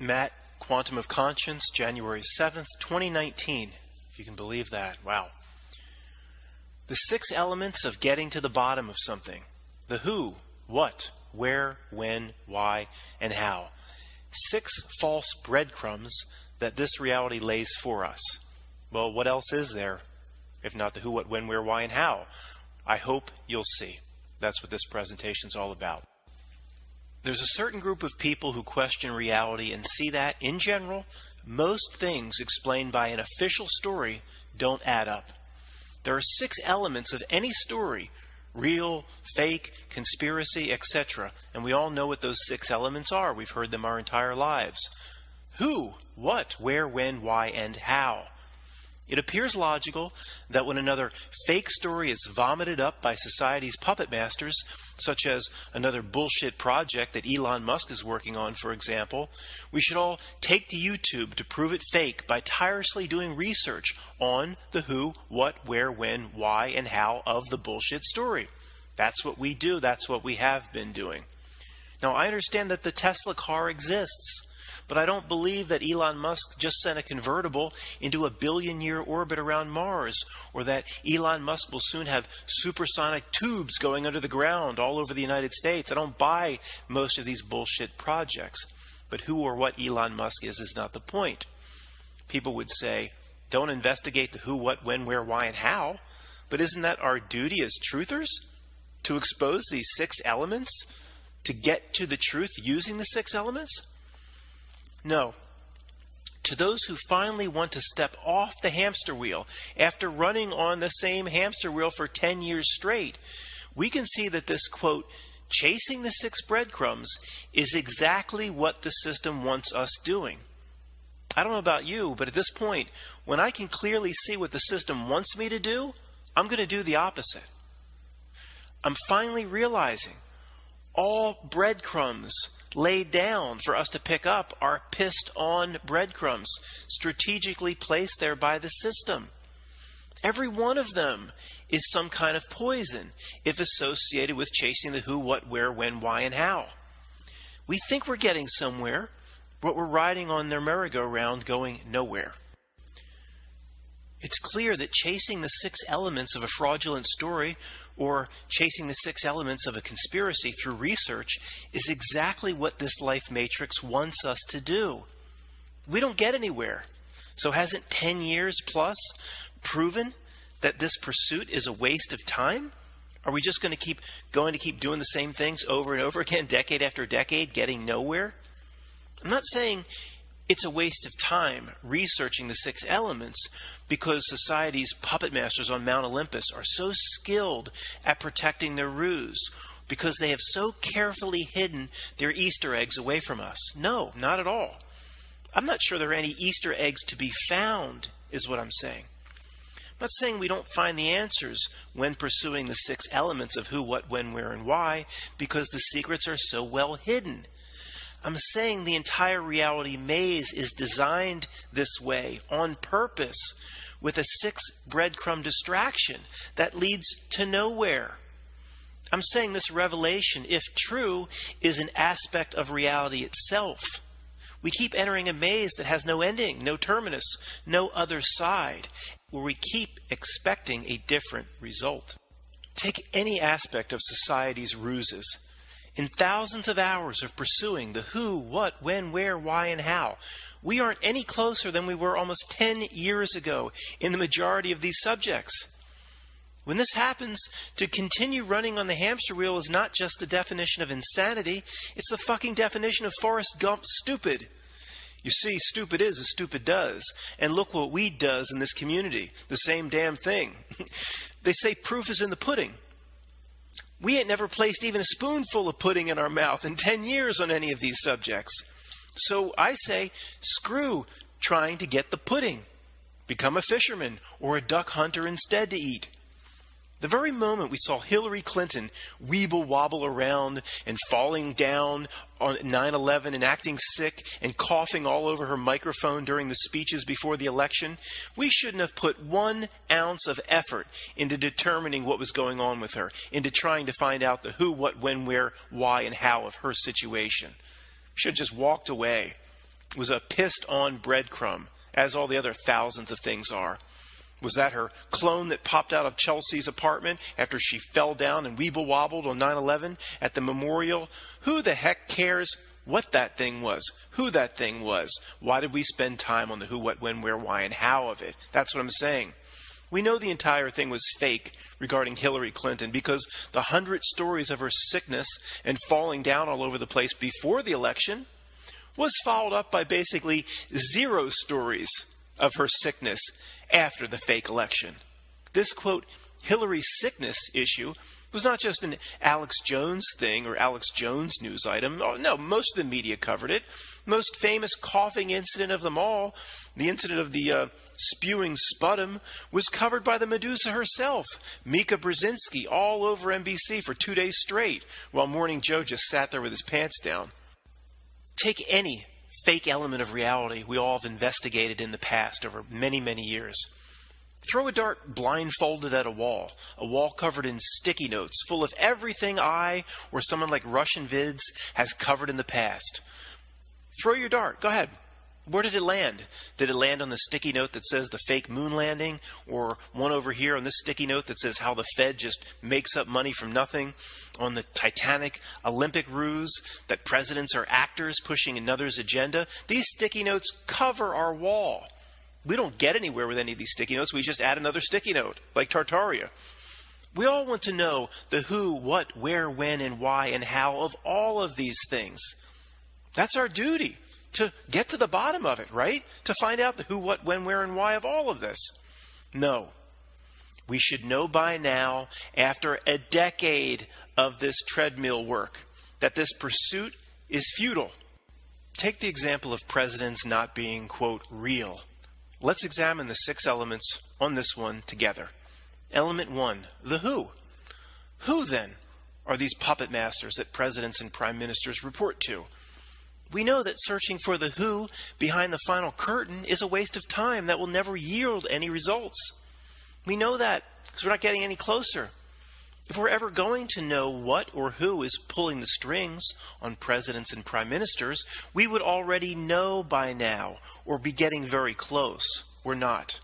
Matt, Quantum of Conscience, January 7th, 2019. If you can believe that. Wow. The 6 elements of getting to the bottom of something. The who, what, where, when, why, and how. 6 false breadcrumbs that this reality lays for us. Well, what else is there if not the who, what, when, where, why, and how? I hope you'll see. That's what this presentation's all about. There's a certain group of people who question reality and see that, in general, most things explained by an official story don't add up. There are 6 elements of any story, real, fake, conspiracy, etc. And we all know what those 6 elements are. We've heard them our entire lives. Who, what, where, when, why, and how. It appears logical that when another fake story is vomited up by society's puppet masters, such as another bullshit project that Elon Musk is working on, for example, we should all take to YouTube to prove it fake by tirelessly doing research on the who, what, where, when, why, and how of the bullshit story. That's what we do. That's what we have been doing. Now, I understand that the Tesla car exists, but I don't believe that Elon Musk just sent a convertible into a billion-year orbit around Mars, or that Elon Musk will soon have supersonic tubes going under the ground all over the United States. I don't buy most of these bullshit projects. But who or what Elon Musk is not the point. People would say, don't investigate the who, what, when, where, why, and how. But isn't that our duty as truthers? To expose these 6 elements? To get to the truth using the 6 elements? No. To those who finally want to step off the hamster wheel after running on the same hamster wheel for 10 years straight, we can see that this, quote, chasing the 6 breadcrumbs is exactly what the system wants us doing. I don't know about you, but at this point, when I can clearly see what the system wants me to do, I'm going to do the opposite. I'm finally realizing all breadcrumbs laid down for us to pick up are pissed-on breadcrumbs, strategically placed there by the system. Every one of them is some kind of poison if associated with chasing the who, what, where, when, why, and how. We think we're getting somewhere, but we're riding on their merry-go-round going nowhere. It's clear that chasing the 6 elements of a fraudulent story or chasing the 6 elements of a conspiracy through research is exactly what this life matrix wants us to do. We don't get anywhere. So hasn't 10 years plus proven that this pursuit is a waste of time? Are we just going to keep doing the same things over and over again, decade after decade, getting nowhere? I'm not saying it's a waste of time researching the 6 elements because society's puppet masters on Mount Olympus are so skilled at protecting their ruse, because they have so carefully hidden their Easter eggs away from us. No, not at all. I'm not sure there are any Easter eggs to be found, is what I'm saying. I'm not saying we don't find the answers when pursuing the 6 elements of who, what, when, where, and why, because the secrets are so well hidden. I'm saying the entire reality maze is designed this way on purpose with a 6 breadcrumb distraction that leads to nowhere. I'm saying this revelation, if true, is an aspect of reality itself. We keep entering a maze that has no ending, no terminus, no other side, where we keep expecting a different result. Take any aspect of society's ruses. In thousands of hours of pursuing the who, what, when, where, why, and how, we aren't any closer than we were almost 10 years ago in the majority of these subjects. When this happens, to continue running on the hamster wheel is not just the definition of insanity, it's the fucking definition of Forrest Gump stupid. You see, stupid is as stupid does. And look what weed does in this community. The same damn thing. They say proof is in the pudding. We ain't never placed even a spoonful of pudding in our mouth in 10 years on any of these subjects. So I say, screw trying to get the pudding. Become a fisherman or a duck hunter instead to eat. The very moment we saw Hillary Clinton weeble-wobble around and falling down on 9/11 and acting sick and coughing all over her microphone during the speeches before the election, we shouldn't have put 1 ounce of effort into determining what was going on with her, into trying to find out the who, what, when, where, why, and how of her situation. We should have just walked away. was a pissed-on breadcrumb, as all the other thousands of things are. Was that her clone that popped out of Chelsea's apartment after she fell down and weeble-wobbled on 9/11 at the memorial? Who the heck cares what that thing was? Who that thing was? Why did we spend time on the who, what, when, where, why, and how of it? That's what I'm saying. We know the entire thing was fake regarding Hillary Clinton because the 100 stories of her sickness and falling down all over the place before the election was followed up by basically 0 stories of her sickness after the fake election. This, quote, Hillary sickness issue was not just an Alex Jones thing or Alex Jones news item. Oh, no, most of the media covered it. Most famous coughing incident of them all, the incident of the spewing sputum, was covered by the Medusa herself, Mika Brzezinski, all over NBC for 2 days straight, while Morning Joe just sat there with his pants down. Take any fake element of reality we all have investigated in the past over many, many years. Throw a dart blindfolded at a wall covered in sticky notes, full of everything I or someone like Russian Vids has covered in the past. Throw your dart. Go ahead. Where did it land? Did it land on the sticky note that says the fake moon landing? Or one over here on this sticky note that says how the Fed just makes up money from nothing? On the Titanic Olympic ruse that presidents are actors pushing another's agenda? These sticky notes cover our wall. We don't get anywhere with any of these sticky notes. We just add another sticky note, like Tartaria. We all want to know the who, what, where, when, and why, and how of all of these things. That's our duty, to get to the bottom of it, right? To find out the who, what, when, where, and why of all of this. No. We should know by now, after a decade of this treadmill work, that this pursuit is futile. Take the example of presidents not being, quote, real. Let's examine the 6 elements on this one together. Element 1, the who. Who, then, are these puppet masters that presidents and prime ministers report to? We know that searching for the who behind the final curtain is a waste of time that will never yield any results. We know that because we're not getting any closer. If we're ever going to know what or who is pulling the strings on presidents and prime ministers, we would already know by now or be getting very close. We're not.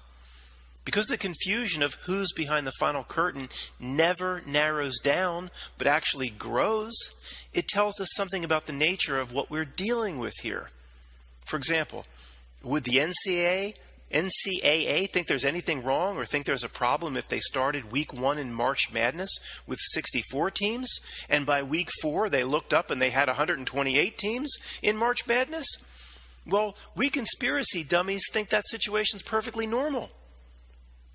Because the confusion of who's behind the final curtain never narrows down, but actually grows, it tells us something about the nature of what we're dealing with here. For example, would the NCAA think there's anything wrong or think there's a problem if they started week 1 in March Madness with 64 teams, and by week 4 they looked up and they had 128 teams in March Madness? Well, we conspiracy dummies think that situation's perfectly normal.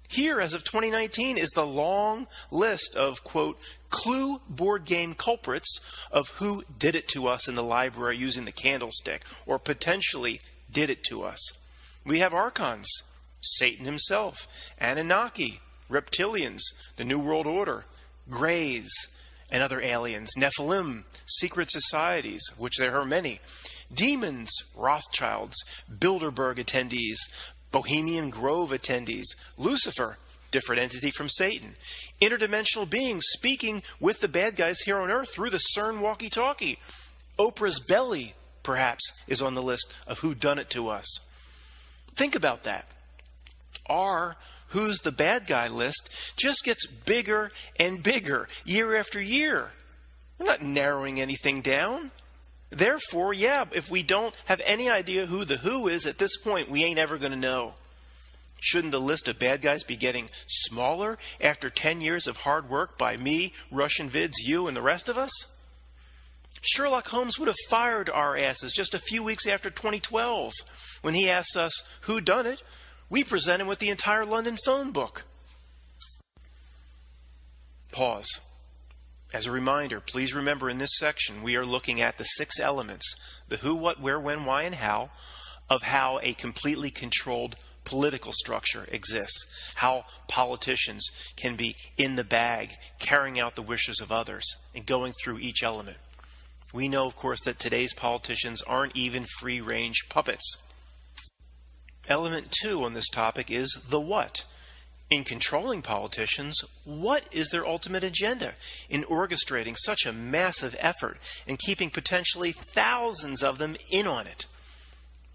Here, as of 2019, is the long list of, quote, clue board game culprits of who did it to us in the library using the candlestick, or potentially did it to us. We have archons, Satan himself, Anunnaki, reptilians, the New World Order, Greys, and other aliens, Nephilim, secret societies, which there are many, demons, Rothschilds, Bilderberg attendees, Bohemian Grove attendees, Lucifer, different entity from Satan, interdimensional beings speaking with the bad guys here on Earth through the CERN walkie-talkie. Oprah's belly, perhaps, is on the list of who done it to us. Think about that. Our who's the bad guy list just gets bigger and bigger year after year. We're not narrowing anything down. Therefore, yeah, if we don't have any idea who the who is at this point, we ain't ever going to know. Shouldn't the list of bad guys be getting smaller after 10 years of hard work by me, Russian Vids, you, and the rest of us? Sherlock Holmes would have fired our asses just a few weeks after 2012. When he asked us who done it, we present him with the entire London phone book. Pause. As a reminder, please remember in this section we are looking at the 6 elements, the who, what, where, when, why, and how, of how a completely controlled political structure exists, how politicians can be in the bag, carrying out the wishes of others, and going through each element. We know, of course, that today's politicians aren't even free-range puppets. Element 2 on this topic is the what. In controlling politicians, what is their ultimate agenda in orchestrating such a massive effort and keeping potentially thousands of them in on it?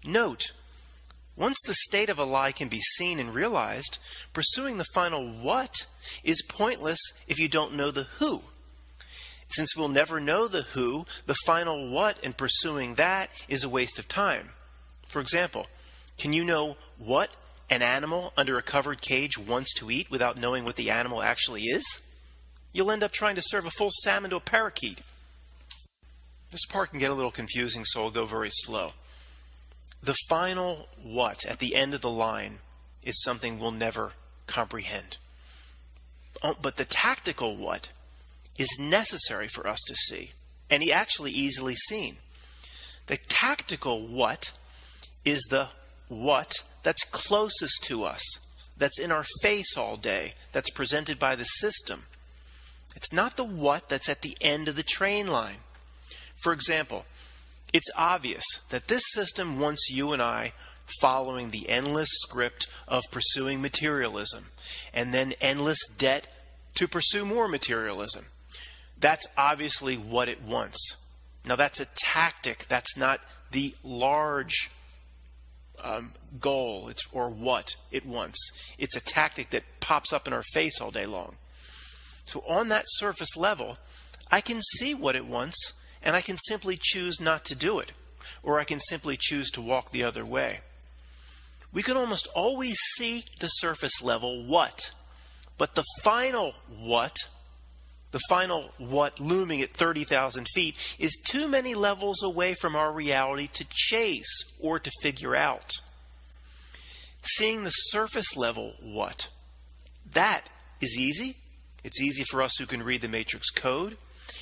Note, once the state of a lie can be seen and realized, pursuing the final what is pointless if you don't know the who. Since we'll never know the who, the final what and pursuing that is a waste of time. For example, can you know what an animal under a covered cage wants to eat without knowing what the animal actually is? You'll end up trying to serve a full salmon to a parakeet. This part can get a little confusing, so I'll go very slow. The final what at the end of the line is something we'll never comprehend. But the tactical what is necessary for us to see, and actually easily seen. The tactical what is the what that's closest to us, that's in our face all day, that's presented by the system. It's not the what that's at the end of the train line. For example, it's obvious that this system wants you and I following the endless script of pursuing materialism and then endless debt to pursue more materialism. That's obviously what it wants. Now that's a tactic. That's not the large goal or what it wants. It's a tactic that pops up in our face all day long. So on that surface level, I can see what it wants, and I can simply choose not to do it, or I can simply choose to walk the other way. We can almost always see the surface level what, but the final what looming at 30,000 feet is too many levels away from our reality to chase or to figure out. Seeing the surface level what, that is easy. It's easy for us who can read the matrix code.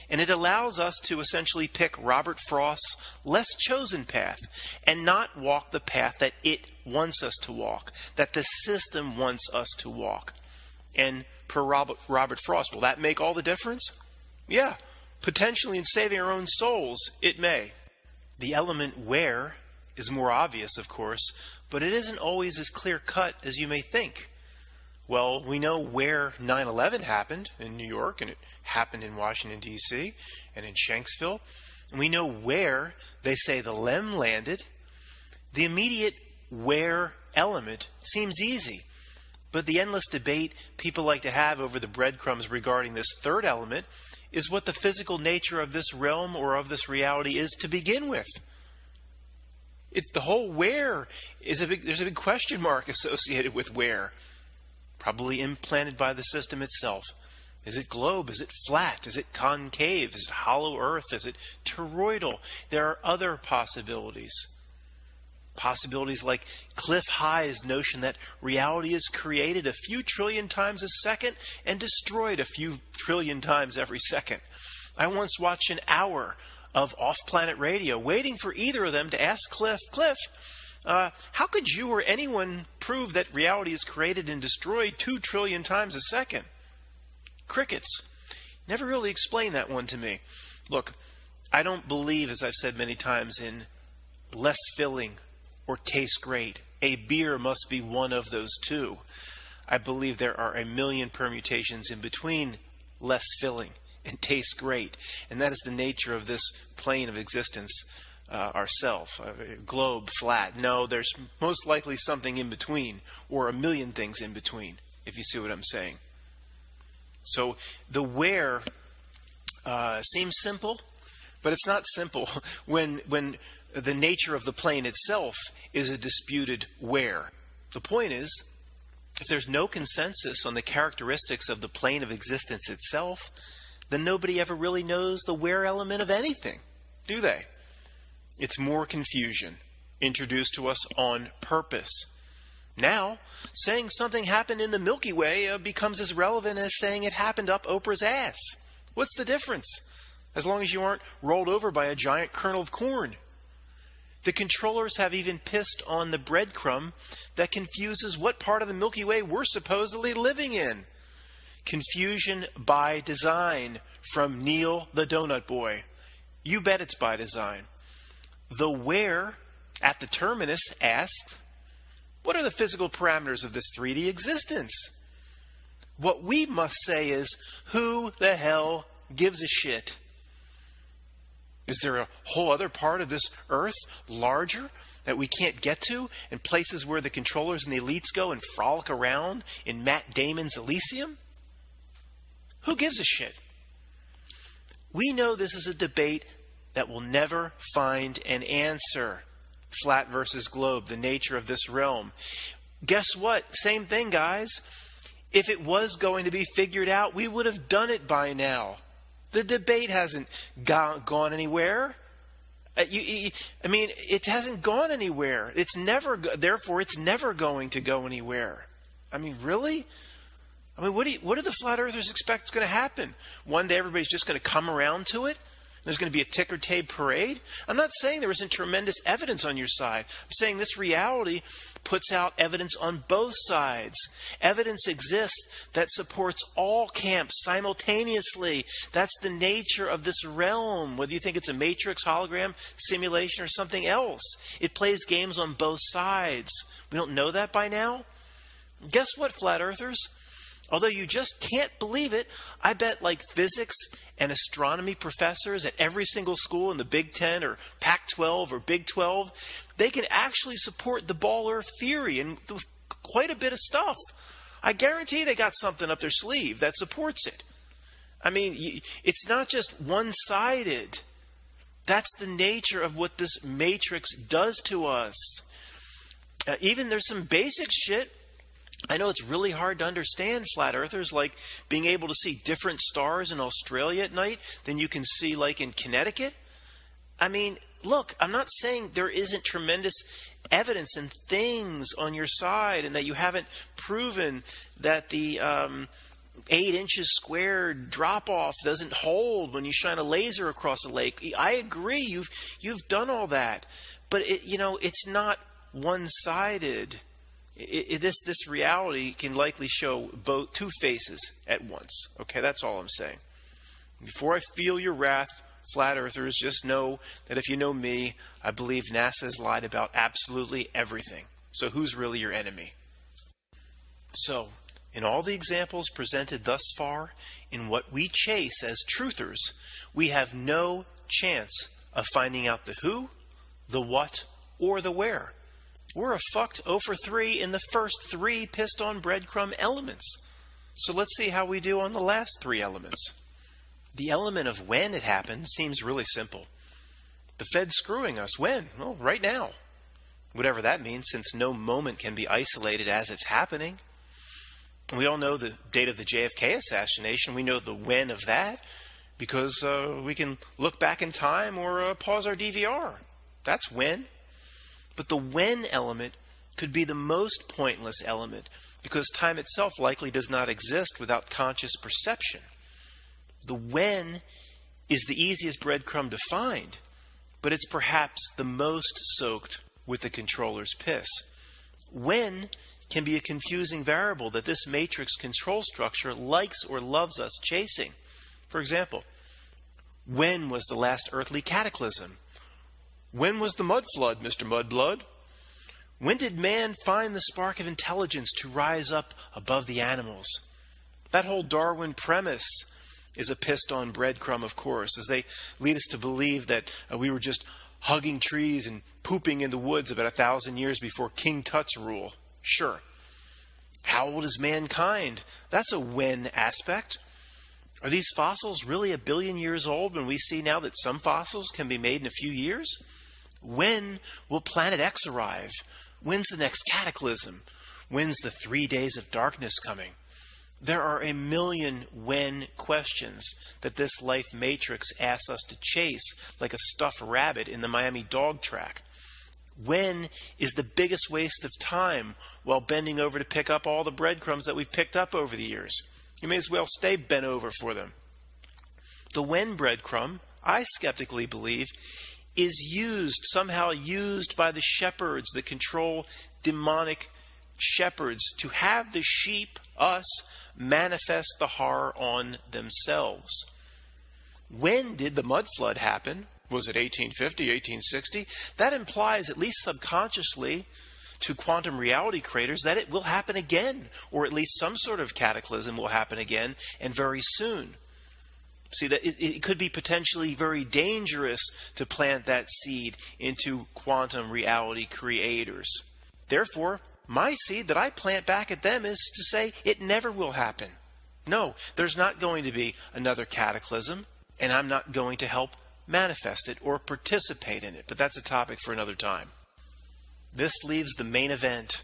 And it allows us to essentially pick Robert Frost's less chosen path and not walk the path that it wants us to walk, that the system wants us to walk. And per Robert Frost, will that make all the difference? Yeah, potentially in saving our own souls, it may. The element where is more obvious, of course, but it isn't always as clear-cut as you may think. Well, we know where 9/11 happened in New York, and it happened in Washington, D.C., and in Shanksville. And we know where they say the LEM landed. The immediate where element seems easy, but the endless debate people like to have over the breadcrumbs regarding this third element is what the physical nature of this realm or of this reality is to begin with. It's the whole where is there's a big question mark associated with where. Probably implanted by the system itself. Is it globe? Is it flat? Is it concave? Is it hollow earth? Is it toroidal? There are other possibilities. Possibilities like Cliff High's notion that reality is created a few trillion times a second and destroyed a few trillion times every second. I once watched an hour of off-planet radio waiting for either of them to ask Cliff, how could you or anyone prove that reality is created and destroyed 2 trillion times a second? Crickets. Never really explained that one to me. Look, I don't believe, as I've said many times, in less filling or taste great. A beer must be one of those two. I believe there are a million permutations in between less filling and taste great. And that is the nature of this plane of existence. Ourself, globe, flat. No, there's most likely something in between, or a million things in between, if you see what I'm saying. So the where seems simple, but it's not simple when the nature of the plane itself is a disputed where. The point is, if there's no consensus on the characteristics of the plane of existence itself, then nobody ever really knows the where element of anything, do they? It's more confusion introduced to us on purpose. Now, saying something happened in the Milky Way becomes as relevant as saying it happened up Oprah's ass. What's the difference? As long as you aren't rolled over by a giant kernel of corn. The controllers have even pissed on the breadcrumb that confuses what part of the Milky Way we're supposedly living in. Confusion by design from Neil the Donut Boy. You bet it's by design. The where at the terminus asks, what are the physical parameters of this 3D existence? What we must say is, who the hell gives a shit? Is there a whole other part of this Earth larger that we can't get to, and places where the controllers and the elites go and frolic around in Matt Damon's Elysium? Who gives a shit? We know this is a debate that will never find an answer. Flat versus globe, the nature of this realm. Guess what? Same thing, guys. If it was going to be figured out, we would have done it by now. The debate hasn't gone anywhere. I mean, it hasn't gone anywhere. Therefore, it's never going to go anywhere. I mean, really? I mean, what do the flat earthers expect is going to happen? One day everybody's just going to come around to it? There's going to be a ticker tape parade? I'm not saying there isn't tremendous evidence on your side. I'm saying this reality puts out evidence on both sides. Evidence exists that supports all camps simultaneously. That's the nature of this realm, whether you think it's a matrix, hologram, simulation, or something else. It plays games on both sides. We don't know that by now? Guess what, flat earthers? Although you just can't believe it, I bet like physics and astronomy professors at every single school in the Big Ten or Pac-12 or Big 12, they can actually support the ball earth theory and quite a bit of stuff. I guarantee they got something up their sleeve that supports it. I mean, it's not just one-sided. That's the nature of what this matrix does to us. Even there's some basic shit. I know it's really hard to understand, flat earthers, like being able to see different stars in Australia at night than you can see like in Connecticut. I mean, look, I'm not saying there isn't tremendous evidence and things on your side and that you haven't proven that the 8 inches squared drop-off doesn't hold when you shine a laser across a lake. I agree, you've done all that. But, it's not one-sided. This reality can likely show both two faces at once. Okay, that's all I'm saying. Before I feel your wrath, flat earthers, just know that if you know me, I believe NASA has lied about absolutely everything. So who's really your enemy? So, in all the examples presented thus far, in what we chase as truthers, we have no chance of finding out the who, the what, or the where. We're a fucked 0 for 3 in the first 3 pissed-on breadcrumb elements. So let's see how we do on the last 3 elements. The element of when it happened seems really simple. The Fed's screwing us. When? Well, right now. Whatever that means, since no moment can be isolated as it's happening. We all know the date of the JFK assassination. We know the when of that because we can look back in time or pause our DVR. That's when. But the when element could be the most pointless element because time itself likely does not exist without conscious perception. The when is the easiest breadcrumb to find, but it's perhaps the most soaked with the controller's piss. When can be a confusing variable that this matrix control structure likes or loves us chasing. For example, when was the last earthly cataclysm? When was the mud flood, Mr. Mudblood? When did man find the spark of intelligence to rise up above the animals? That whole Darwin premise is a pissed-on breadcrumb, of course, as they lead us to believe that we were just hugging trees and pooping in the woods about 1,000 years before King Tut's rule. Sure. How old is mankind? That's a when aspect. Are these fossils really 1 billion years old when we see now that some fossils can be made in a few years? When will Planet X arrive? When's the next cataclysm? When's the 3 days of darkness coming? There are a million when questions that this life matrix asks us to chase like a stuffed rabbit in the Miami dog track. When is the biggest waste of time while bending over to pick up all the breadcrumbs that we've picked up over the years? You may as well stay bent over for them. The when breadcrumb, I skeptically believe, is somehow used by the shepherds that control demonic shepherds to have the sheep, us, manifest the horror on themselves. When did the mud flood happen? Was it 1850, 1860? That implies, at least subconsciously, to quantum reality creators that it will happen again, or at least some sort of cataclysm will happen again, and very soon. See, that it could be potentially very dangerous to plant that seed into quantum reality creators. Therefore, my seed that I plant back at them is to say it never will happen. No, there's not going to be another cataclysm, and I'm not going to help manifest it or participate in it. But that's a topic for another time. This leaves the main event.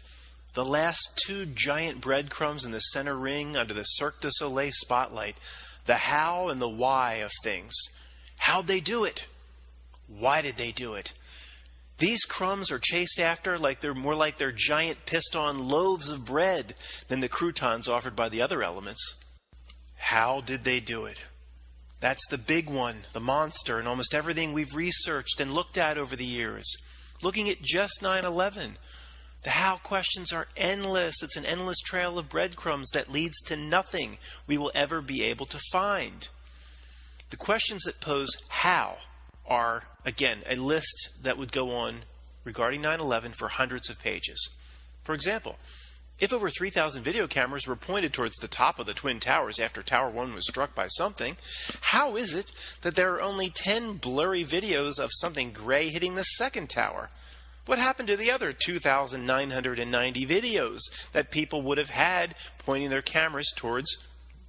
The last two giant breadcrumbs in the center ring under the Cirque du Soleil spotlight. The how and the why of things. How'd they do it? Why did they do it? These crumbs are chased after like they're more like they're giant pissed-on loaves of bread than the croutons offered by the other elements. How did they do it? That's the big one, the monster, and almost everything we've researched and looked at over the years. Looking at just 9/11. The how questions are endless. It's an endless trail of breadcrumbs that leads to nothing we will ever be able to find. The questions that pose how are, again, a list that would go on regarding 9/11 for hundreds of pages. For example, if over 3,000 video cameras were pointed towards the top of the Twin Towers after Tower 1 was struck by something, how is it that there are only 10 blurry videos of something gray hitting the second tower? What happened to the other 2,990 videos that people would have had pointing their cameras towards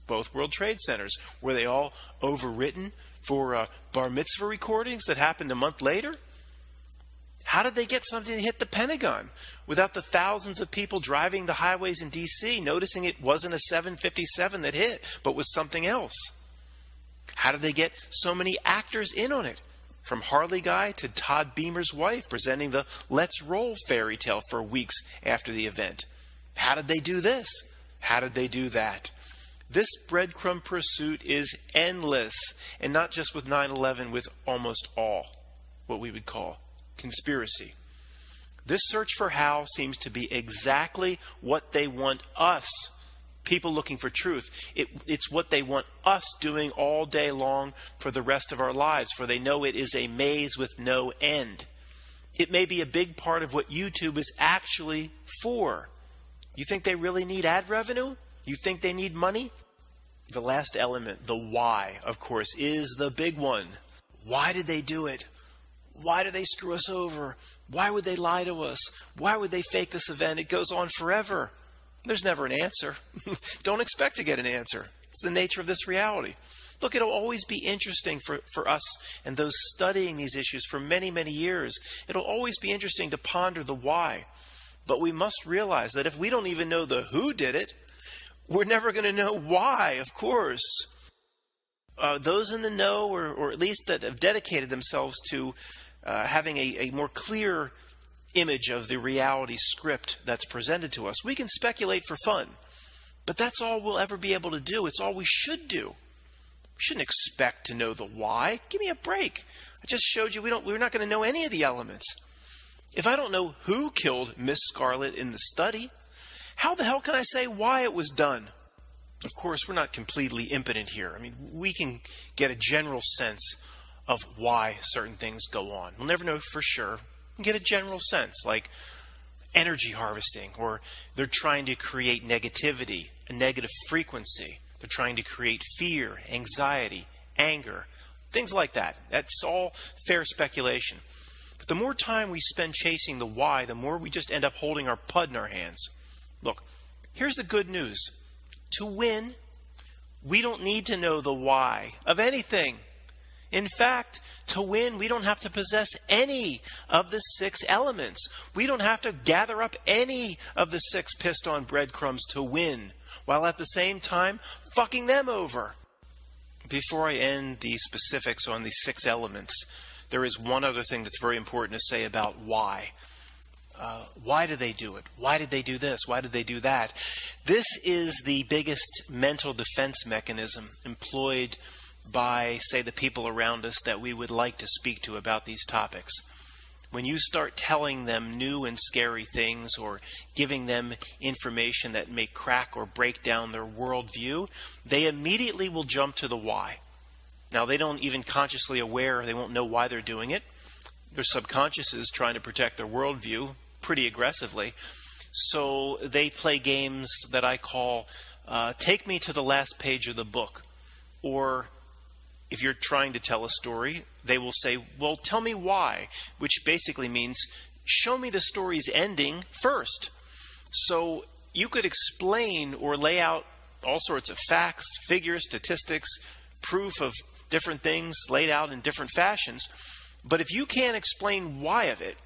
both World Trade Centers? Were they all overwritten for bar mitzvah recordings that happened a month later? How did they get something to hit the Pentagon without the thousands of people driving the highways in D.C. noticing it wasn't a 757 that hit, but was something else? How did they get so many actors in on it? From Harley Guy to Todd Beamer's wife presenting the Let's Roll fairy tale for weeks after the event. How did they do this? How did they do that? This breadcrumb pursuit is endless, and not just with 9/11, with almost all what we would call conspiracy. This search for how seems to be exactly what they want us, people looking for truth. It's what they want us doing all day long for the rest of our lives, for they know it is a maze with no end. It may be a big part of what YouTube is actually for. You think they really need ad revenue? You think they need money? The last element, the why, of course, is the big one. Why did they do it? Why did they screw us over? Why would they lie to us? Why would they fake this event? It goes on forever. There's never an answer. Don't expect to get an answer. It's the nature of this reality. Look, it'll always be interesting for us and those studying these issues for many, many years. It'll always be interesting to ponder the why. But we must realize that if we don't even know the who did it, we're never going to know why, of course. Those in the know, or at least that have dedicated themselves to having a more clear image of the reality script that's presented to us. We can speculate for fun, but that's all we'll ever be able to do. It's all we should do. We shouldn't expect to know the why. Give me a break. I just showed you we're not going to know any of the elements. If I don't know who killed Miss Scarlet in the study, how the hell can I say why it was done? Of course, we're not completely impotent here. I mean, we can get a general sense of why certain things go on. We'll never know for sure. We can get a general sense, like energy harvesting, or they're trying to create negativity, a negative frequency. They're trying to create fear, anxiety, anger, things like that. That's all fair speculation. But the more time we spend chasing the why, the more we just end up holding our pud in our hands. Look, here's the good news. To win, we don't need to know the why of anything. In fact, to win, we don't have to possess any of the 6 elements. We don't have to gather up any of the 6 pissed-on breadcrumbs to win, while at the same time fucking them over. Before I end the specifics on these 6 elements, there is one other thing that's very important to say about why. Why did they do it? Why did they do this? Why did they do that? This is the biggest mental defense mechanism employed by, say, the people around us that we would like to speak to about these topics. When you start telling them new and scary things or giving them information that may crack or break down their worldview, they immediately will jump to the why. Now, they don't even consciously aware, they won't know why they're doing it. Their subconscious is trying to protect their worldview pretty aggressively. So they play games that I call take me to the last page of the book, or if you're trying to tell a story, they will say, well, tell me why, which basically means show me the story's ending first. So you could explain or lay out all sorts of facts, figures, statistics, proof of different things laid out in different fashions. But if you can't explain why of it,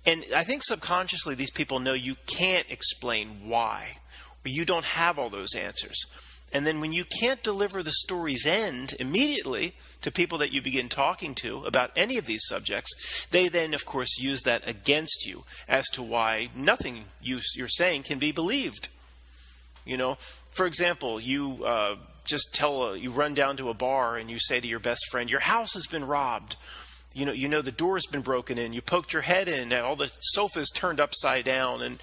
and I think subconsciously these people know you can't explain why, or you don't have all those answers. And then when you can't deliver the story's end immediately to people that you begin talking to about any of these subjects, they then, of course, use that against you as to why nothing you're saying can be believed. You know, for example, you you run down to a bar and you say to your best friend, your house has been robbed. You know the door's been broken in. You poked your head in, and all the sofas turned upside down, and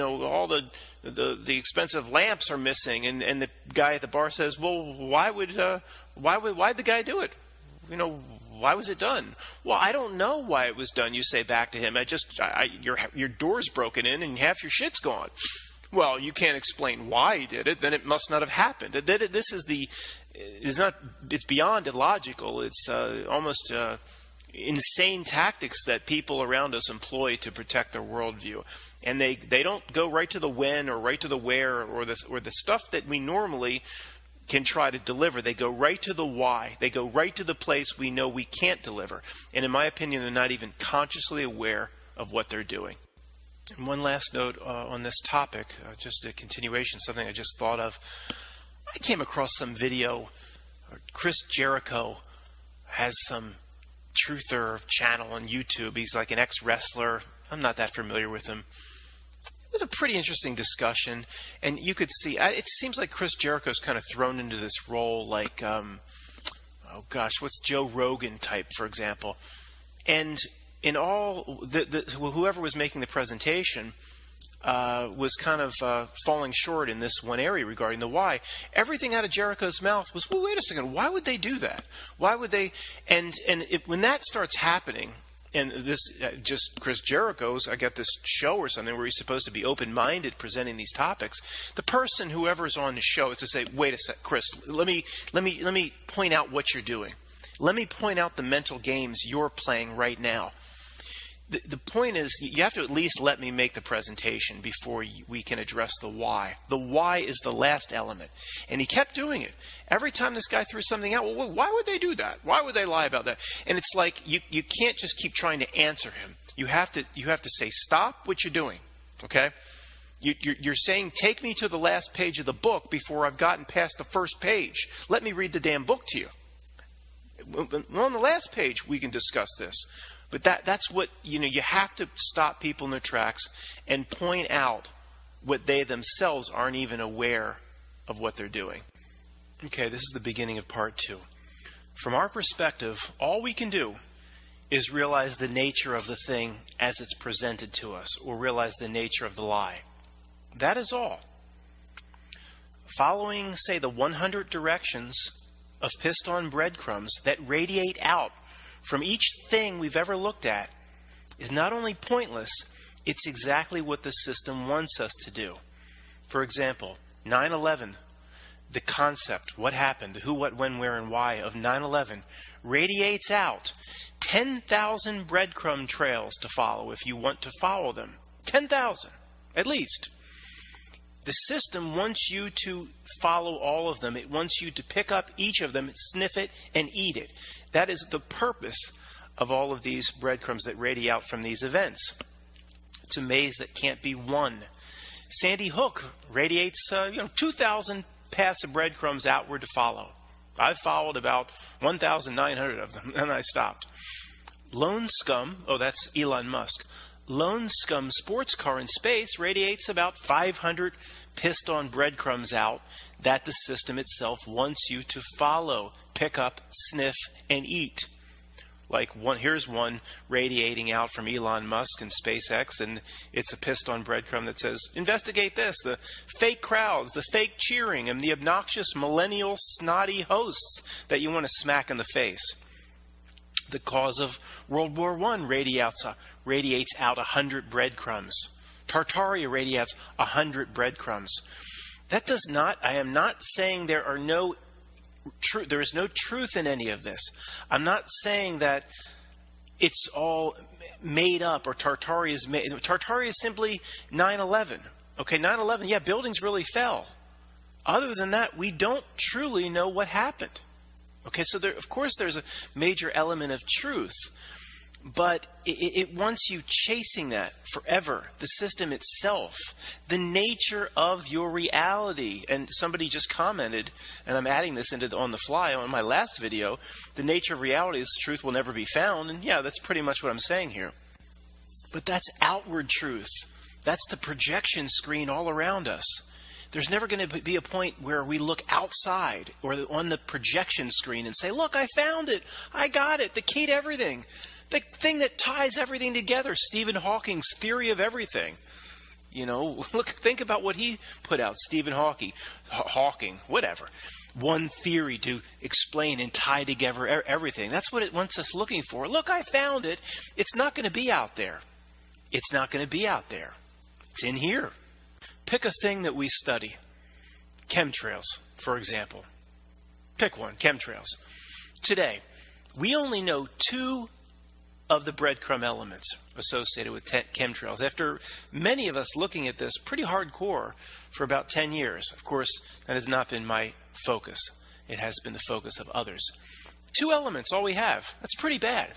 all the expensive lamps are missing. And the guy at the bar says, "Well, why'd the guy do it? Why was it done?" "Well, I don't know why it was done." You say back to him, "Your door's broken in, and half your shit's gone." "Well, you can't explain why he did it. Then it must not have happened." It's beyond illogical. It's almost insane tactics that people around us employ to protect their worldview, and they don't go right to the when or right to the where or the stuff that we normally can try to deliver. They go right to the why. They go right to the place we know we can't deliver, and in my opinion, they're not even consciously aware of what they're doing. And one last note on this topic, just a continuation, something I just thought of. I came across some video. Chris Jericho has some truther channel on YouTube. He's like an ex-wrestler. I'm not that familiar with him. It was a pretty interesting discussion, and you could see it seems like Chris Jericho's kind of thrown into this role like what's Joe Rogan type, for example. And in all whoever was making the presentation was kind of falling short in this one area regarding the why. Everything out of Jericho's mouth was, well, wait a second, why would they do that? Why would they? When that starts happening, and this just Chris Jericho's, I got this show or something where he's supposed to be open-minded presenting these topics. The person, whoever's on the show, is to say, wait a sec, Chris, let me point out what you're doing. Let me point out the mental games you're playing right now. The point is, you have to at least let me make the presentation before we can address the why. The why is the last element. And he kept doing it. Every time this guy threw something out, well, why would they do that? Why would they lie about that? And it's like, you can't just keep trying to answer him. You have to say, stop what you're doing, okay? You're saying, take me to the last page of the book before I've gotten past the first page. Let me read the damn book to you. On the last page, we can discuss this. But that's what, you have to stop people in their tracks and point out what they themselves aren't even aware of what they're doing. Okay, this is the beginning of part 2. From our perspective, all we can do is realize the nature of the thing as it's presented to us, or realize the nature of the lie. That is all. Following, say, the 100 directions of piston breadcrumbs that radiate out from each thing we've ever looked at is not only pointless, it's exactly what the system wants us to do. For example, 9/11, the concept, what happened, the who, what, when, where, and why of 9/11 radiates out 10,000 breadcrumb trails to follow if you want to follow them. 10,000, at least. The system wants you to follow all of them. It wants you to pick up each of them, sniff it, and eat it. That is the purpose of all of these breadcrumbs that radiate out from these events. It's a maze that can't be won. Sandy Hook radiates 2,000 paths of breadcrumbs outward to follow. I've followed about 1,900 of them, and I stopped. Lone Scum, that's Elon Musk. Lone Scum sports car in space radiates about 500 piston breadcrumbs out that the system itself wants you to follow, pick up, sniff, and eat. Here's one radiating out from Elon Musk and SpaceX, and it's a piston breadcrumb that says, investigate this, the fake crowds, the fake cheering, and the obnoxious millennial snotty hosts that you want to smack in the face. The cause of World War I radiates out 100 breadcrumbs. Tartaria radiates 100 breadcrumbs. I am not saying there are no There is no truth in any of this. I'm not saying that it's all made up or Tartaria is made. Tartaria is simply 9/11. Okay, 9/11, yeah, buildings really fell. Other than that, we don't truly know what happened. Okay, so of course there's a major element of truth, but it wants you chasing that forever. The system itself, the nature of your reality. And somebody just commented, and I'm adding this on the fly on my last video, the nature of reality is truth will never be found. And yeah, that's pretty much what I'm saying here. But that's outward truth. That's the projection screen all around us. There's never going to be a point where we look outside or on the projection screen and say, look, I found it. I got it. The key to everything. The thing that ties everything together. Stephen Hawking's theory of everything. You know, look, think about what he put out. Stephen Hawking, whatever. One theory to explain and tie together everything. That's what it wants us looking for. Look, I found it. It's not going to be out there. It's not going to be out there. It's in here. Pick a thing that we study. Chemtrails, for example. Pick one, chemtrails. Today, we only know 2 of the breadcrumb elements associated with chemtrails. After many of us looking at this pretty hardcore for about 10 years. Of course, that has not been my focus. It has been the focus of others. 2 elements, all we have. That's pretty bad.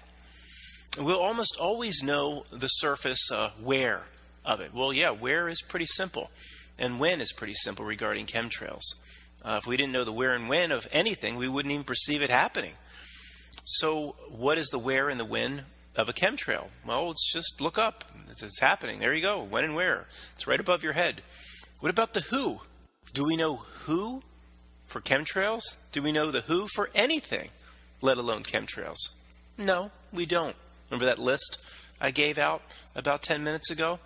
We'll almost always know the surface where of it. Well, yeah, where is pretty simple, and when is pretty simple regarding chemtrails. If we didn't know the where and when of anything, we wouldn't even perceive it happening. So what is the where and the when of a chemtrail? Well, it's just look up. It's happening. There you go. When and where. It's right above your head. What about the who? Do we know who for chemtrails? Do we know the who for anything, let alone chemtrails? No, we don't. Remember that list I gave out about 10 minutes ago?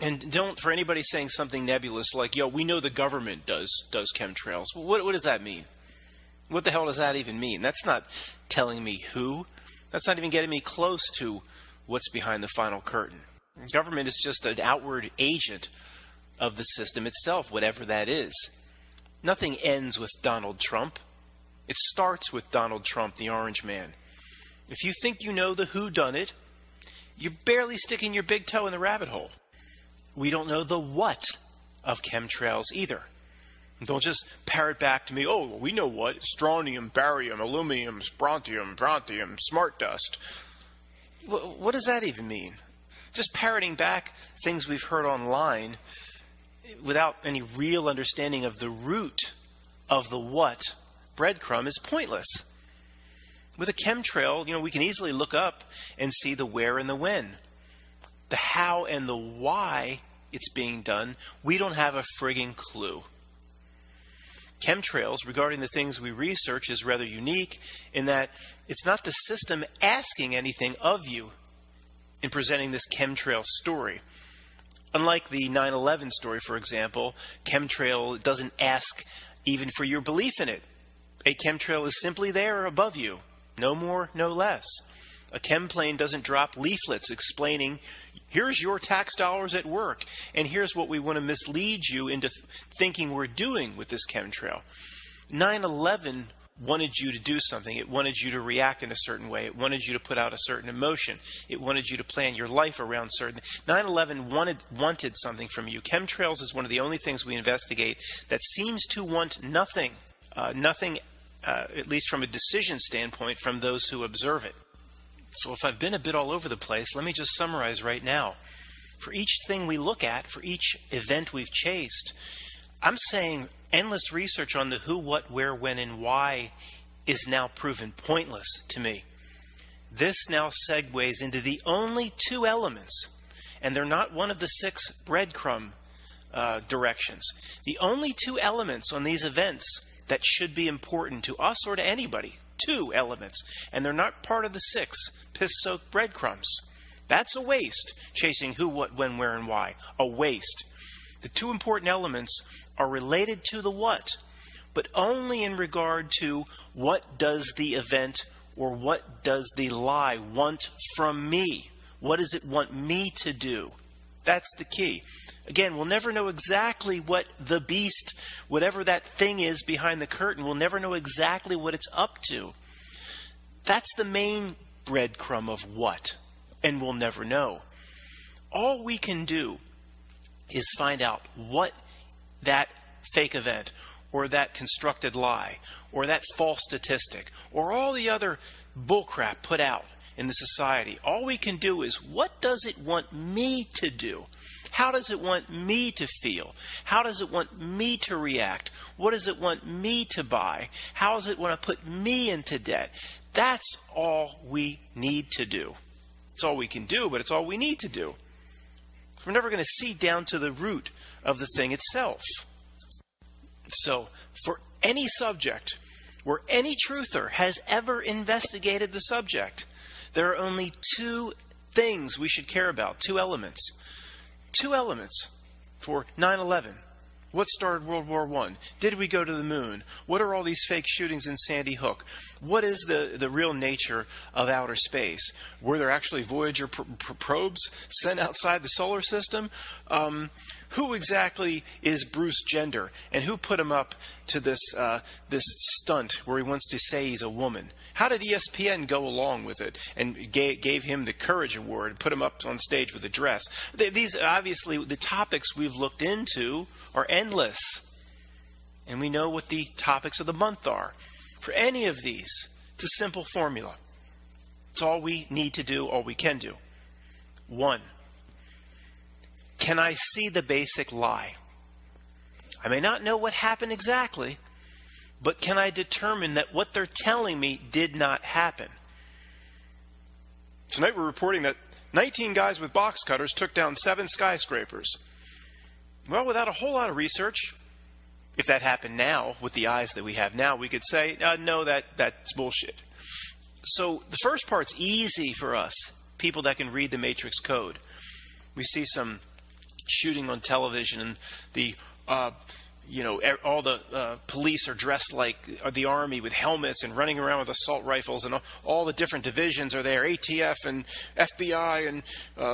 And don't, for anybody saying something nebulous like, yo, we know the government does chemtrails. What does that mean? What the hell does that even mean? That's not telling me who. That's not even getting me close to what's behind the final curtain. Government is just an outward agent of the system itself, whatever that is. Nothing ends with Donald Trump. It starts with Donald Trump, the Orange Man. If you think you know the whodunit, you're barely sticking your big toe in the rabbit hole. We don't know the what of chemtrails either. Don't just parrot back to me, oh, we know what. Strontium, barium, aluminum, strontium, smart dust. What does that even mean? Just parroting back things we've heard online without any real understanding of the root of the what breadcrumb is pointless. With a chemtrail, you know, we can easily look up and see the where and the when. The how and the why it's being done, we don't have a frigging clue. Chemtrails, regarding the things we research, is rather unique in that it's not the system asking anything of you in presenting this chemtrail story. Unlike the 9/11 story, for example, chemtrail doesn't ask even for your belief in it. A chemtrail is simply there above you. No more, no less. A chem plane doesn't drop leaflets explaining, here's your tax dollars at work, and here's what we want to mislead you into thinking we're doing with this chemtrail. 9/11 wanted you to do something. It wanted you to react in a certain way. It wanted you to put out a certain emotion. It wanted you to plan your life around certain... 9/11 wanted something from you. Chemtrails is one of the only things we investigate that seems to want nothing. At least from a decision standpoint, from those who observe it. So if I've been a bit all over the place, let me just summarize right now. For each thing we look at, for each event we've chased, I'm saying endless research on the who, what, where, when, and why is now proven pointless to me. This now segues into the only 2 elements, and they're not one of the 6 breadcrumb directions. The only 2 elements on these events that should be important to us or to anybody. 2 elements. And they're not part of the 6 piss-soaked breadcrumbs. That's a waste, chasing who, what, when, where, and why. A waste. The 2 important elements are related to the what, but only in regard to what does the event or what does the lie want from me? What does it want me to do? That's the key. Again, we'll never know exactly what the beast, whatever that thing is behind the curtain, we'll never know exactly what it's up to. That's the main breadcrumb of what, and we'll never know. All we can do is find out what that fake event, or that constructed lie, or that false statistic, or all the other bullcrap put out in the society. All we can do is, what does it want me to do? How does it want me to feel? How does it want me to react? What does it want me to buy? How does it want to put me into debt? That's all we need to do. It's all we can do, but it's all we need to do. We're never going to see down to the root of the thing itself. So, for any subject where any truther has ever investigated the subject, there are only two things we should care about, two elements. Two elements for 9/11. What started World War I? Did we go to the moon? What are all these fake shootings in Sandy Hook? What is the real nature of outer space? Were there actually Voyager probes sent outside the solar system? Who exactly is Bruce Jenner? And who put him up to this stunt where he wants to say he's a woman? How did ESPN go along with it and gave him the Courage Award and put him up on stage with a dress? These, obviously, the topics we've looked into are endless. And we know what the topics of the month are. For any of these, it's a simple formula. It's all we need to do, all we can do. 1. Can I see the basic lie? I may not know what happened exactly, but can I determine that what they're telling me did not happen? Tonight we're reporting that 19 guys with box cutters took down 7 skyscrapers. Well, without a whole lot of research, if that happened now, with the eyes that we have now, we could say, no, that's bullshit. So the first part's easy for us, people that can read the matrix code. We see some shooting on television, and the all the police are dressed like the army with helmets and running around with assault rifles, and all the different divisions are there, ATF and FBI and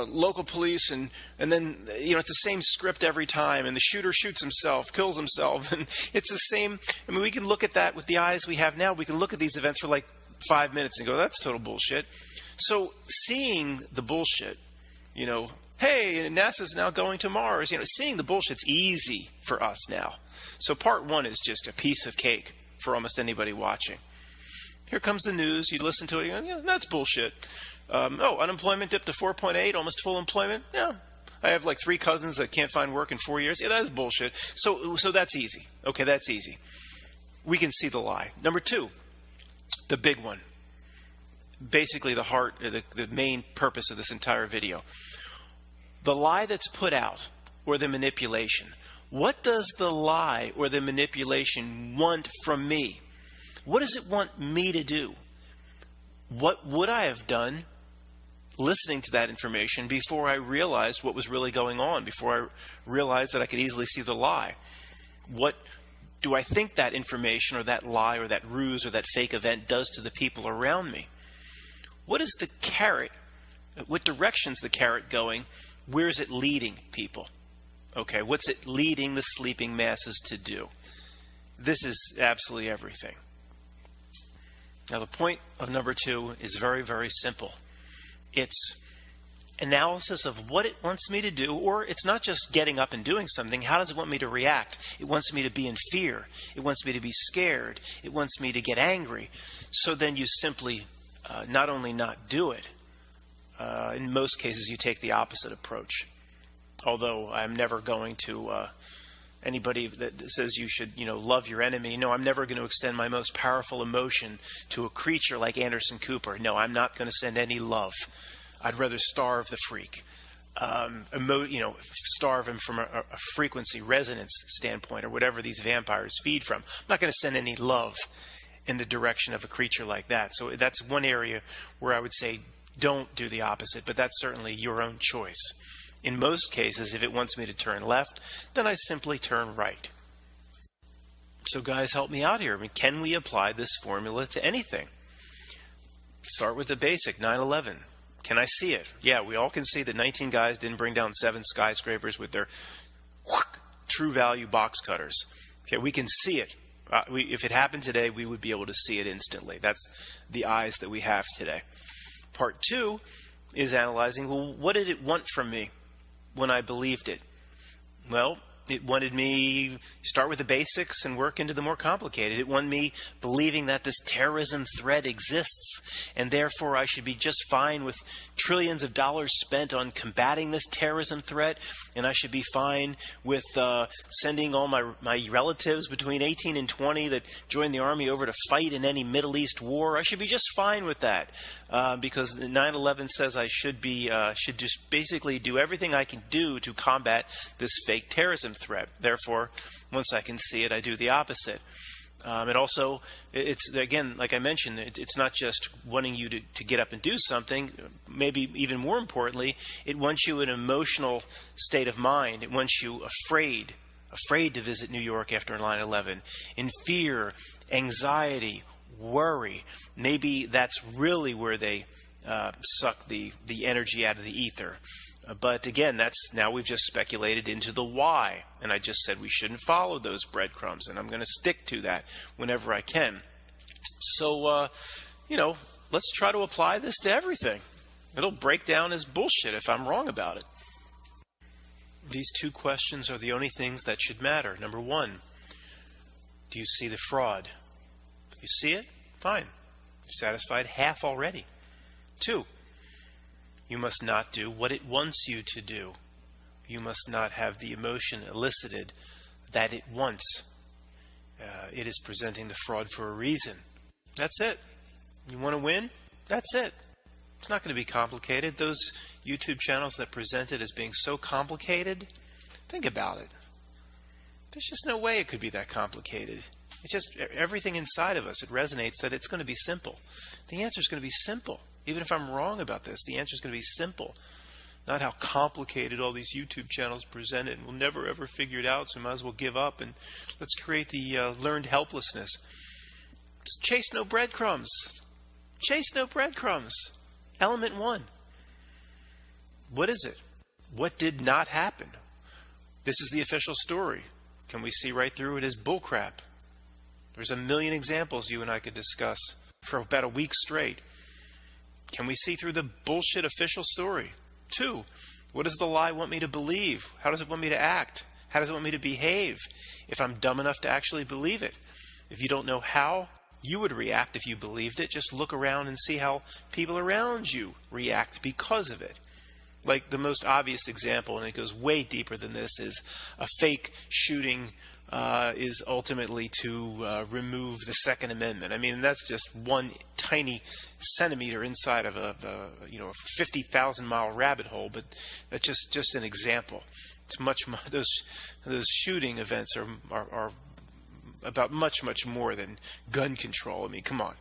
local police, and then it's the same script every time, and the shooter shoots himself, kills himself, and it's the same. I mean, we can look at that with the eyes we have now. We can look at these events for like 5 minutes and go, that's total bullshit. So seeing the bullshit, hey, NASA's now going to Mars. Seeing the bullshit's easy for us now. So part 1 is just a piece of cake for almost anybody watching. Here comes the news. You listen to it, you go, that's bullshit. Unemployment dipped to 4.8, almost full employment. Yeah, I have like 3 cousins that can't find work in 4 years. Yeah, that is bullshit. So that's easy. Okay, that's easy. We can see the lie. Number 2, the big one. Basically the heart, the main purpose of this entire video. The lie that's put out, or the manipulation. What does the lie or the manipulation want from me? What does it want me to do? What would I have done listening to that information before I realized what was really going on, before I realized that I could easily see the lie? What do I think that information or that lie or that ruse or that fake event does to the people around me? What is the carrot? What direction's the carrot going? Where is it leading people? Okay, what's it leading the sleeping masses to do? This is absolutely everything. Now, the point of number 2 is very, very simple. It's analysis of what it wants me to do, or it's not just getting up and doing something. How does it want me to react? It wants me to be in fear. It wants me to be scared. It wants me to get angry. So then you simply not only not do it, in most cases, you take the opposite approach. Although I'm never going to, anybody that says you should, love your enemy. No, I'm never going to extend my most powerful emotion to a creature like Anderson Cooper. No, I'm not going to send any love. I'd rather starve the freak. Starve him from a frequency resonance standpoint, or whatever these vampires feed from. I'm not going to send any love in the direction of a creature like that. So that's one area where I would say, don't do the opposite, but that's certainly your own choice. In most cases, if it wants me to turn left, then I simply turn right. So guys, help me out here. I mean, can we apply this formula to anything? Start with the basic, 9/11. Can I see it? Yeah, we all can see that 19 guys didn't bring down 7 skyscrapers with their true value box cutters. Okay, we can see it. If it happened today, we would be able to see it instantly. That's the eyes that we have today. Part 2 is analyzing, well, what did it want from me when I believed it? Well, it wanted me start with the basics and work into the more complicated. It wanted me believing that this terrorism threat exists, and therefore I should be just fine with trillions of dollars spent on combating this terrorism threat, and I should be fine with sending all my relatives between 18 and 20 that joined the Army over to fight in any Middle East war. I should be just fine with that because 9/11 says I should just basically do everything I can do to combat this fake terrorism threat. Therefore, once I can see it, I do the opposite. And also, it's, again, like I mentioned, it's not just wanting you to get up and do something. Maybe even more importantly, it wants you in an emotional state of mind. It wants you afraid to visit New York after 9/11, in fear, anxiety, worry. Maybe that's really where they suck the energy out of the ether. But again, now we've just speculated into the why. And I just said we shouldn't follow those breadcrumbs. And I'm going to stick to that whenever I can. So, let's try to apply this to everything. It'll break down as bullshit if I'm wrong about it. These 2 questions are the only things that should matter. Number 1, do you see the fraud? If you see it, fine. You've satisfied half already. 2, you must not do what it wants you to do. You must not have the emotion elicited that it wants. It is presenting the fraud for a reason. That's it. You want to win? That's it. It's not going to be complicated. Those YouTube channels that present it as being so complicated, think about it. There's just no way it could be that complicated. It's just everything inside of us, it resonates that it's going to be simple. The answer is going to be simple. Even if I'm wrong about this, the answer is going to be simple. Not how complicated all these YouTube channels present it, and we'll never ever figure it out, so we might as well give up and let's create the learned helplessness. Just chase no breadcrumbs. Chase no breadcrumbs. Element 1. What is it? What did not happen? This is the official story. Can we see right through it as bullcrap? There's a million examples you and I could discuss for about a week straight. Can we see through the bullshit official story? 2, what does the lie want me to believe? How does it want me to act? How does it want me to behave if I'm dumb enough to actually believe it? If you don't know how you would react if you believed it, just look around and see how people around you react because of it. Like the most obvious example, and it goes way deeper than this, is a fake shooting is ultimately to remove the Second Amendment. I mean, that's just one tiny centimeter inside of a 50,000-mile rabbit hole, but that's just an example. It's those shooting events are about much more than gun control. I mean, come on.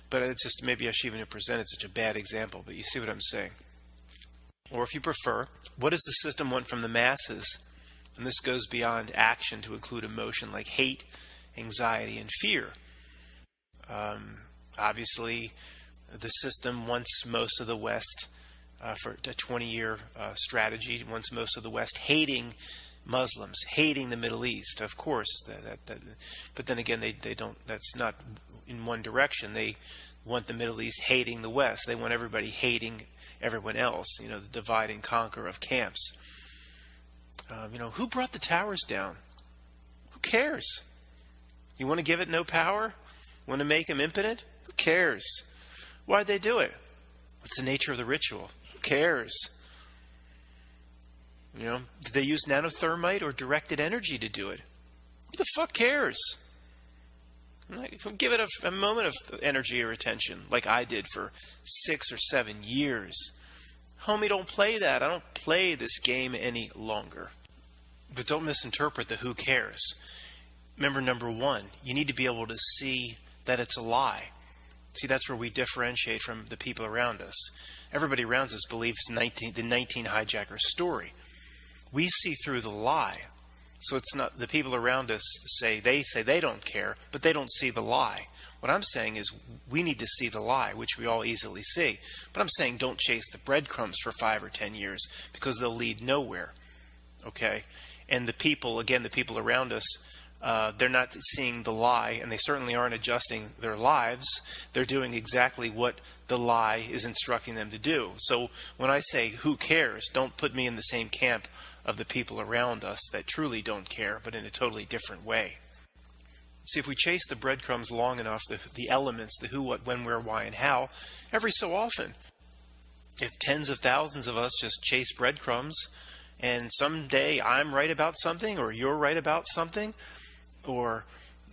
But it's just, maybe I should even have presented such a bad example, but you see what I'm saying. Or if you prefer, what does the system want from the masses? And this goes beyond action to include emotion like hate, anxiety, and fear. Obviously, the system wants most of the West, for a 20-year strategy, wants most of the West hating Muslims, hating the Middle East. Of course, but then again, they don't. That's not in one direction. They want the Middle East hating the West. They want everybody hating everyone else. The divide and conquer of camps. Who brought the towers down? Who cares? You want to give it no power? Want to make him impotent? Who cares? Why'd they do it? What's the nature of the ritual? Who cares? Did they use nanothermite or directed energy to do it? Who the fuck cares? Give it a moment of energy or attention, like I did for 6 or 7 years. Homie, don't play that. I don't play this game any longer. But don't misinterpret the who cares. Remember, number 1, you need to be able to see that it's a lie. See, that's where we differentiate from the people around us. Everybody around us believes the 19 hijacker story. We see through the lie. So it's not the people around us say they don't care, but they don't see the lie. What I'm saying is we need to see the lie, which we all easily see. But I'm saying don't chase the breadcrumbs for 5 or 10 years because they'll lead nowhere. Okay? And the people, again, the people around us, they're not seeing the lie, and they certainly aren't adjusting their lives. They're doing exactly what the lie is instructing them to do. So when I say, who cares, don't put me in the same camp of the people around us that truly don't care, but in a totally different way. See, if we chase the breadcrumbs long enough, the elements, the who, what, when, where, why, and how, every so often, if tens of thousands of us just chase breadcrumbs, and someday I'm right about something, or you're right about something, or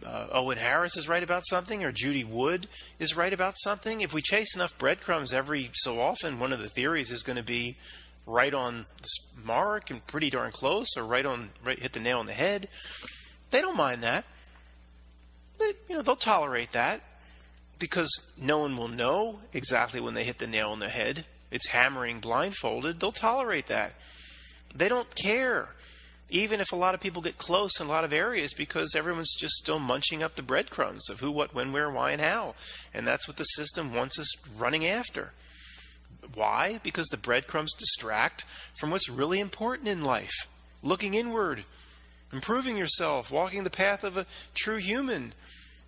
Owen Harris is right about something, or Judy Wood is right about something, if we chase enough breadcrumbs every so often, one of the theories is going to be right on the mark and pretty darn close, or hit the nail on the head. They don't mind that. They'll tolerate that, because no one will know exactly when they hit the nail on the head. It's hammering blindfolded. They'll tolerate that. They don't care, even if a lot of people get close in a lot of areas, because everyone's just still munching up the breadcrumbs of who, what, when, where, why, and how. And that's what the system wants us running after. Why? Because the breadcrumbs distract from what's really important in life. Looking inward, improving yourself, walking the path of a true human.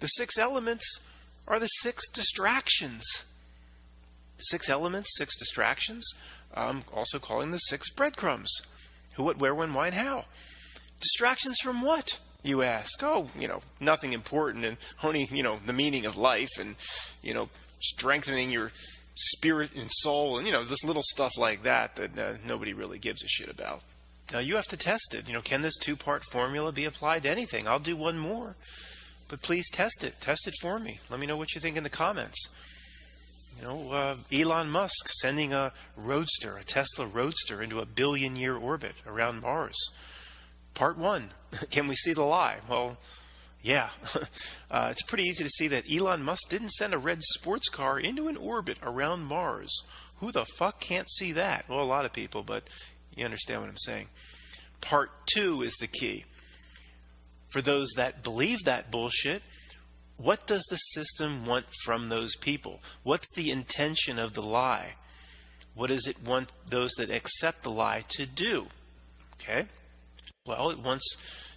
The 6 elements are the 6 distractions. 6 elements, 6 distractions. I'm also calling the 6 breadcrumbs. Who, what, where, when, why, and how. Distractions from what, you ask? Oh, nothing important, and only, the meaning of life, and, strengthening your spirit and soul, and, this little stuff like that nobody really gives a shit about. Now, you have to test it. Can this 2-part formula be applied to anything? I'll do one more. But please test it. Test it for me. Let me know what you think in the comments. Elon Musk sending a Tesla Roadster, into a billion-year orbit around Mars. Part 1. Can we see the lie? Well, yeah. It's pretty easy to see that Elon Musk didn't send a red sports car into an orbit around Mars. Who the fuck can't see that? Well, a lot of people, but you understand what I'm saying. Part 2 is the key. For those that believe that bullshit, what does the system want from those people? What's the intention of the lie? What does it want those that accept the lie to do? Okay? Well, it wants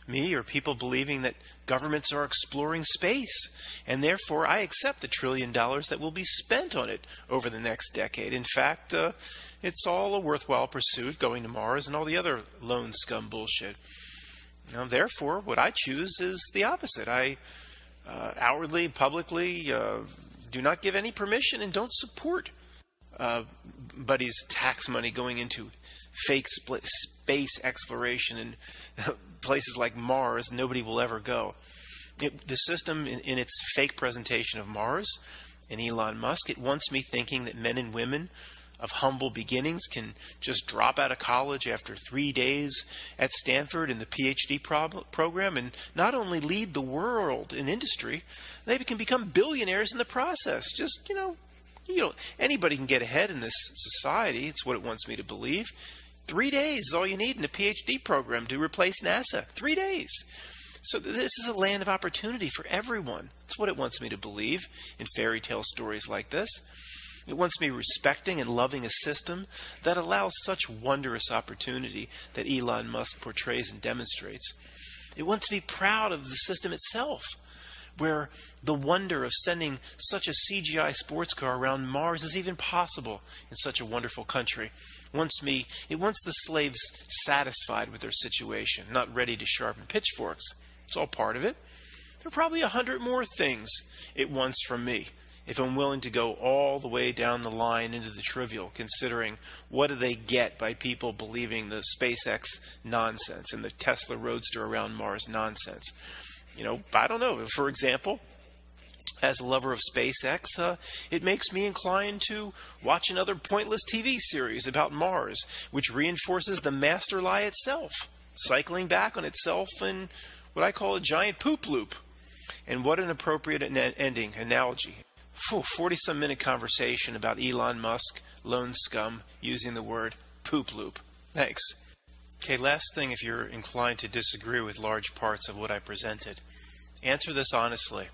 me or people believing that governments are exploring space, and therefore I accept the $1 trillion that will be spent on it over the next decade. In fact, it's all a worthwhile pursuit, going to Mars and all the other lone scum bullshit. Now, therefore, what I choose is the opposite. I outwardly, publicly, do not give any permission and don't support buddy's tax money going into fake space exploration in places like Mars nobody will ever go. The system, in its fake presentation of Mars and Elon Musk, it wants me thinking that men and women of humble beginnings can just drop out of college after 3 days at Stanford in the PhD program and not only lead the world in industry, they can become billionaires in the process. Just, anybody can get ahead in this society. It's what it wants me to believe. 3 days is all you need in a PhD program to replace NASA. 3 days. So this is a land of opportunity for everyone. It's what it wants me to believe in fairy tale stories like this. It wants me respecting and loving a system that allows such wondrous opportunity that Elon Musk portrays and demonstrates. It wants me proud of the system itself, where the wonder of sending such a CGI sports car around Mars is even possible in such a wonderful country. It wants the slaves satisfied with their situation, not ready to sharpen pitchforks. It's all part of it. There are probably 100 more things it wants from me, if I'm willing to go all the way down the line into the trivial, considering what do they get by people believing the SpaceX nonsense and the Tesla Roadster around Mars nonsense. I don't know. For example, as a lover of SpaceX, it makes me inclined to watch another pointless TV series about Mars, which reinforces the master lie itself, cycling back on itself in what I call a giant poop loop. And what an appropriate ending analogy. 40-some minute conversation about Elon Musk, lone scum, using the word poop loop. Thanks. Okay, last thing, if you're inclined to disagree with large parts of what I presented, answer this honestly.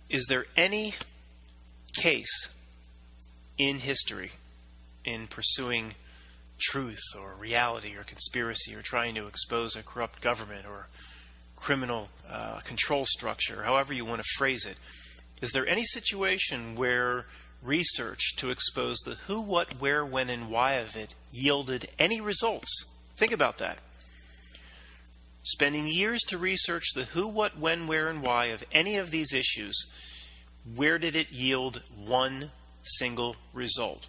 Is there any case in history in pursuing truth or reality or conspiracy, or trying to expose a corrupt government or criminal control structure, however you want to phrase it, is there any situation where research to expose the who, what, where, when, and why of it yielded any results? Think about that. Spending years to research the who, what, when, where, and why of any of these issues, where did it yield one single result?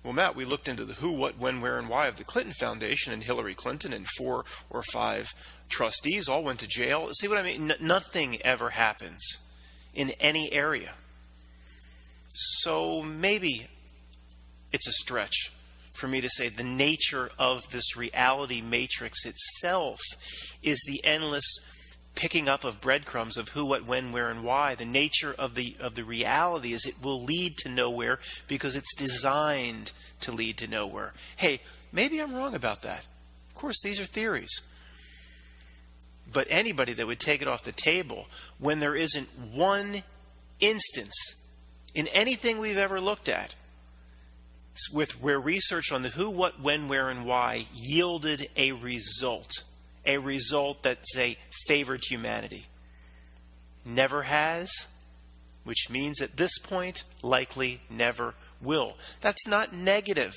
Well, Matt, we looked into the who, what, when, where, and why of the Clinton Foundation and Hillary Clinton, and 4 or 5 trustees all went to jail. See what I mean? Nothing ever happens in any area. So maybe it's a stretch for me to say the nature of this reality matrix itself is the endless picking up of breadcrumbs of who, what, when, where, and why. The nature of the reality is it will lead to nowhere because it's designed to lead to nowhere. Hey, maybe I'm wrong about that. Of course, these are theories. But anybody that would take it off the table when there isn't one instance in anything we've ever looked at with where research on the who, what, when, where, and why yielded a result that, say, favored humanity. Never has, which means at this point, likely never will. That's not negative.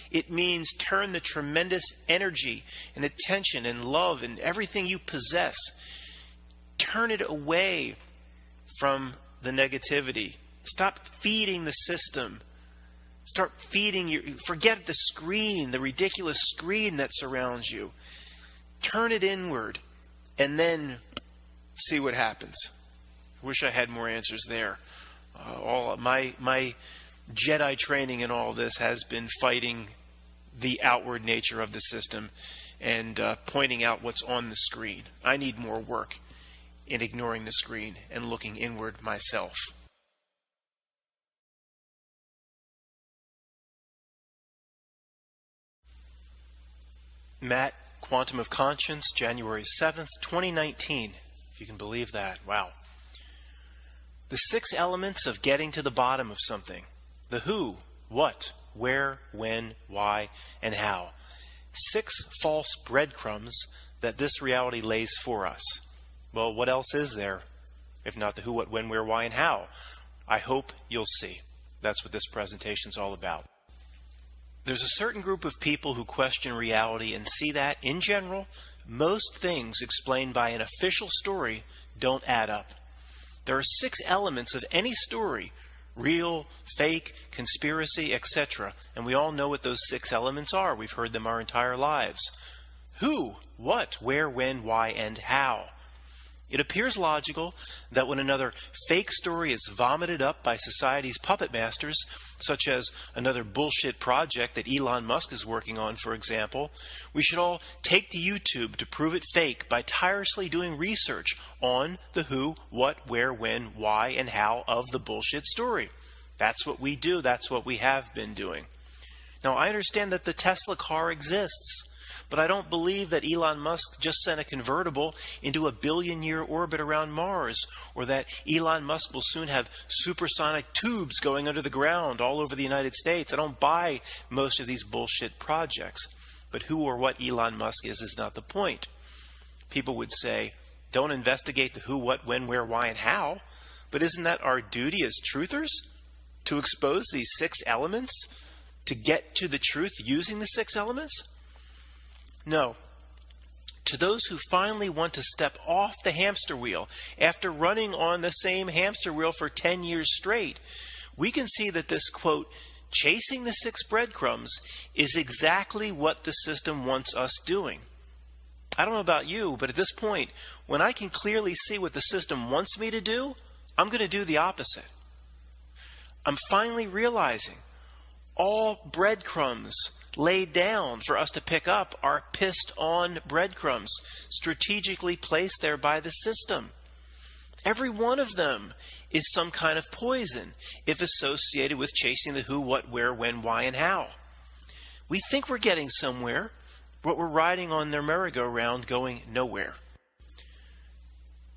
It means turn the tremendous energy and attention and love and everything you possess, turn it away from the negativity. Stop feeding the system. Start feeding forget the screen, the ridiculous screen that surrounds you. Turn it inward and then see what happens. I wish I had more answers there. All my Jedi training in all this has been fighting the outward nature of the system and pointing out what's on the screen. I need more work in ignoring the screen and looking inward myself. Matt, Quantum of Conscience, January 7th, 2019. If you can believe that. Wow. The 6 elements of getting to the bottom of something. The who, what, where, when, why, and how. 6 false breadcrumbs that this reality lays for us. Well, what else is there if not the who, what, when, where, why, and how? I hope you'll see. That's what this presentation's all about. There's a certain group of people who question reality and see that, in general, most things explained by an official story don't add up. There are 6 elements of any story, real, fake, conspiracy, etc. And we all know what those 6 elements are. We've heard them our entire lives. Who, what, where, when, why, and how. It appears logical that when another fake story is vomited up by society's puppet masters, such as another bullshit project that Elon Musk is working on, for example, we should all take to YouTube to prove it fake by tirelessly doing research on the who, what, where, when, why, and how of the bullshit story. That's what we do. That's what we have been doing. Now, I understand that the Tesla car exists. But I don't believe that Elon Musk just sent a convertible into a billion-year orbit around Mars, or that Elon Musk will soon have supersonic tubes going under the ground all over the United States. I don't buy most of these bullshit projects. But who or what Elon Musk is not the point. People would say, don't investigate the who, what, when, where, why, and how. But isn't that our duty as truthers? To expose these 6 elements? To get to the truth using the 6 elements? No. To those who finally want to step off the hamster wheel after running on the same hamster wheel for 10 years straight, we can see that this, quote, chasing the 6 breadcrumbs is exactly what the system wants us doing. I don't know about you, but at this point, when I can clearly see what the system wants me to do, I'm going to do the opposite. I'm finally realizing all breadcrumbs laid down for us to pick up are pissed on breadcrumbs, strategically placed there by the system. Every one of them is some kind of poison if associated with chasing the who, what, where, when, why, and how. We think we're getting somewhere, but we're riding on their merry-go-round going nowhere.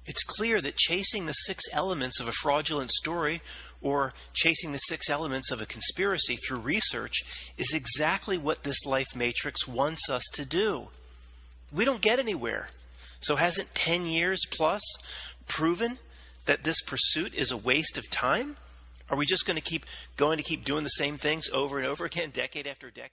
It's clear that chasing the 6 elements of a fraudulent story or chasing the 6 elements of a conspiracy through research is exactly what this life matrix wants us to do. We don't get anywhere. So hasn't 10 years plus proven that this pursuit is a waste of time? Are we just going to keep doing the same things over and over again, decade after decade?